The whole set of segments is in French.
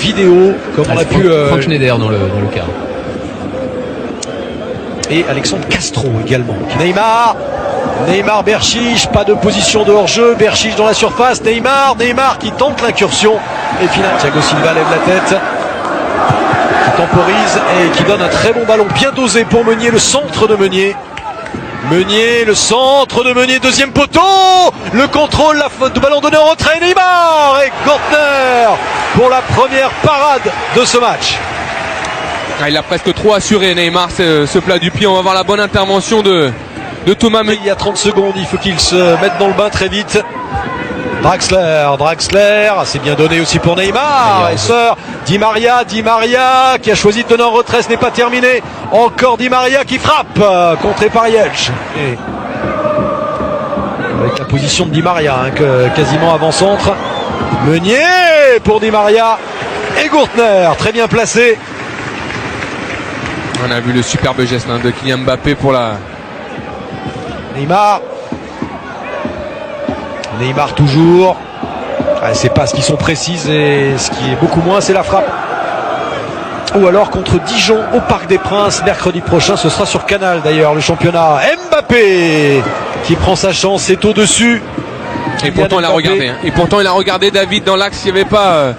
vidéo, comme on a pu... Franck Schneider dans le cadre. Et Alexandre Castro également. Neymar, Berchiche, pas de position de hors-jeu, Berchiche dans la surface, Neymar qui tente l'incursion, et finalement Thiago Silva lève la tête, qui temporise et qui donne un très bon ballon, bien dosé pour Meunier, le centre de Meunier. Le centre de Meunier, deuxième poteau, le contrôle, la faute de ballon donné en retrait, Neymar et Gortner pour la première parade de ce match. Il a presque trop assuré Neymar ce plat du pied. On va voir la bonne intervention de Thomas Meunier. Il y a 30 secondes, il faut qu'il se mette dans le bain très vite. Draxler, c'est bien donné aussi pour Neymar. Et sœur, Di Maria qui a choisi de donner en retrait, ce n'est pas terminé. Encore Di Maria qui frappe, contré par Jelch. Avec la position de Di Maria, quasiment avant-centre. Meunier pour Di Maria et Gortner, très bien placé. On a vu le superbe geste de Kylian Mbappé pour la... Neymar toujours. C'est pas ce qui sont précises et ce qui est beaucoup moins, c'est la frappe. Ou alors contre Dijon au Parc des Princes mercredi prochain, ce sera sur Canal d'ailleurs le championnat. Mbappé qui prend sa chance, c'est au-dessus. Et pourtant il a regardé. Et pourtant il a regardé David dans l'axe, il n'y avait pas...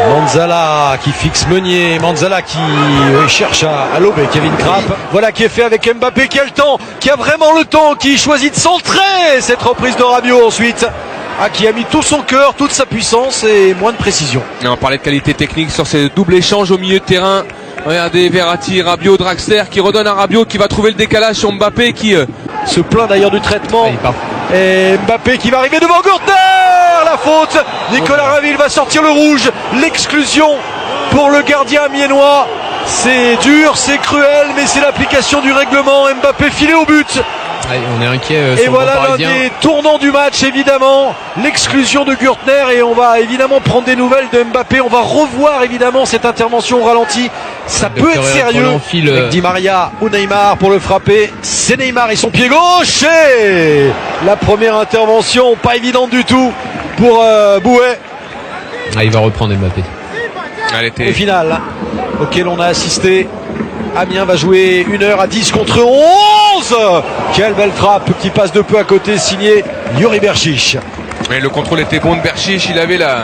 Manzala qui fixe Meunier, Manzala qui cherche à lober Kevin Trapp. Voilà qui est fait avec Mbappé qui a le temps, qui a vraiment le temps, qui choisit de centrer cette reprise de Rabiot ensuite. Qui a mis tout son cœur, toute sa puissance et moins de précision. Et on parlait de qualité technique sur ces doubles échanges au milieu de terrain. Regardez Verratti, Rabiot, Draxler qui redonne à Rabiot qui va trouver le décalage sur Mbappé qui se plaint d'ailleurs du traitement. Et Mbappé qui va arriver devant Gortner. La faute, Nicolas Rainville va sortir le rouge, l'exclusion pour le gardien amiénois. C'est dur, c'est cruel, mais c'est l'application du règlement. Mbappé filé au but. On est inquiet. Et voilà l'un des tournants du match, évidemment, l'exclusion de Gortner, et on va évidemment prendre des nouvelles de Mbappé. On va revoir évidemment cette intervention au ralenti. Ça peut être sérieux. Avec Di Maria ou Neymar pour le frapper. C'est Neymar et son pied gauche. Et la première intervention, pas évidente du tout pour Bouet. Il va reprendre Mbappé. Au final, auquel on a assisté. Amiens va jouer 1h10 contre 11. Quelle belle frappe qui passe de peu à côté, signé Yuri Berchiche. Mais le contrôle était bon de Berchiche, il avait la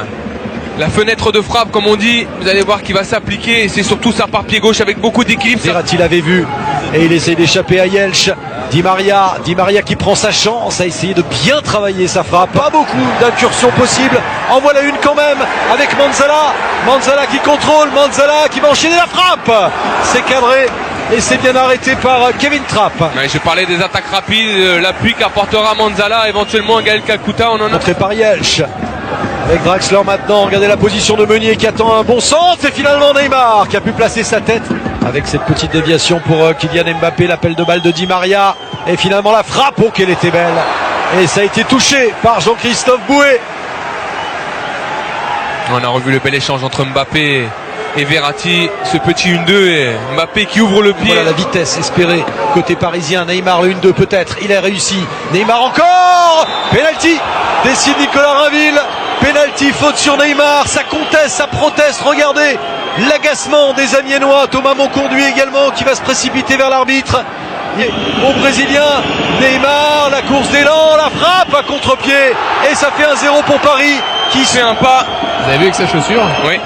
fenêtre de frappe comme on dit. Vous allez voir qu'il va s'appliquer et c'est surtout ça par pied gauche avec beaucoup d'équilibre. Verratti l'avait vu et il essaie d'échapper à Jelch. Di Maria qui prend sa chance, a essayé de bien travailler sa frappe. Pas beaucoup d'incursions possibles. En voilà une quand même avec Manzala qui contrôle, Manzala qui va enchaîner la frappe. C'est cadré et c'est bien arrêté par Kevin Trapp. Ouais, je parlais des attaques rapides, l'appui qu'apportera Manzala, éventuellement Gaël Kakuta. On en a montré par Jelch. Avec Draxler maintenant, regardez la position de Meunier qui attend un bon centre et finalement Neymar qui a pu placer sa tête avec cette petite déviation pour Kylian Mbappé, l'appel de balle de Di Maria et finalement la frappe, oh qu'elle était belle, et ça a été touché par Jean-Christophe Bouet. On a revu le bel échange entre Mbappé et Verratti, ce petit 1-2 et Mbappé qui ouvre le pied. Voilà la vitesse espérée côté parisien. Neymar le 1-2 peut-être, il a réussi. Neymar encore, penalty, décide Nicolas Rainville. Penalty, faute sur Neymar, ça conteste, ça proteste, regardez l'agacement des Amiénois. Thomas Monconduit également qui va se précipiter vers l'arbitre. Au Brésilien, Neymar, la course d'élan, la frappe à contre-pied et ça fait 1-0 pour Paris qui fait un pas. Vous avez vu avec sa chaussure? Oui.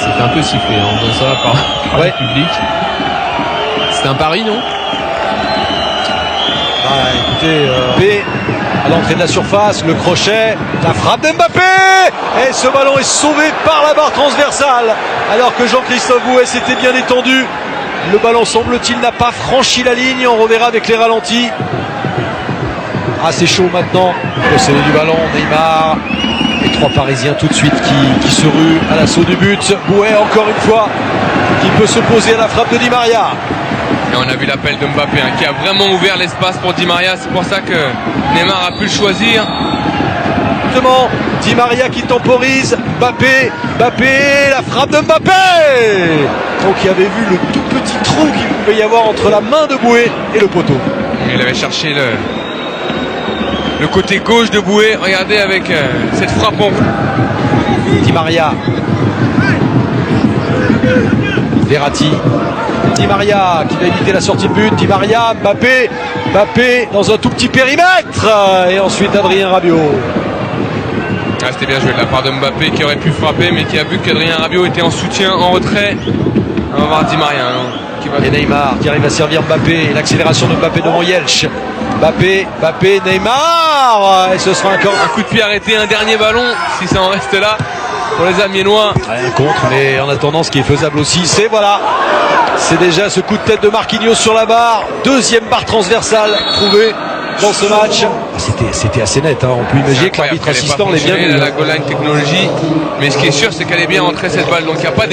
Ça fait un peu siffler en faisant ça par le public. C'était un pari, non? Écoutez, B à l'entrée de la surface, le crochet, la frappe d'Mbappé et ce ballon est sauvé par la barre transversale alors que Jean-Christophe Bouet s'était bien étendu. Le ballon, semble-t-il, n'a pas franchi la ligne. On reverra avec les ralentis. C'est chaud maintenant. Possédé du ballon, Neymar. Les trois Parisiens tout de suite qui se ruent à l'assaut du but. Bouet encore une fois qui peut s'opposer à la frappe de Di Maria. Et on a vu l'appel de Mbappé qui a vraiment ouvert l'espace pour Di Maria. C'est pour ça que Neymar a pu le choisir. Justement, Di Maria qui temporise. Mbappé, la frappe de Mbappé. Donc il avait vu le tout petit trou qu'il pouvait y avoir entre la main de Bouet et le poteau. Il avait cherché le côté gauche de Boué. Regardez avec cette frappe en Di Maria. Verratti. Di Maria qui va éviter la sortie de but. Di Maria, Mbappé. Mbappé dans un tout petit périmètre. Et ensuite Adrien Rabiot. Ah, c'était bien joué de la part de Mbappé qui aurait pu frapper mais qui a vu qu'Adrien Rabiot était en soutien, en retrait. On va voir Di Maria qui va... Et Neymar qui arrive à servir Mbappé. L'accélération de Mbappé devant Yelch. Mbappé, Neymar. Et ce sera encore un coup de pied arrêté, un dernier ballon si ça en reste là pour les Amiénois. Un contre, mais en attendant ce qui est faisable aussi, c'est voilà. C'est déjà ce coup de tête de Marquinhos sur la barre. Deuxième barre transversale trouvée dans ce match. C'était assez net, hein. On peut imaginer que l'arbitre assistant l'est bien vu. La goal line technologie, mais ce qui est sûr c'est qu'elle est bien rentrée cette balle, donc il n'y a pas d'erreur.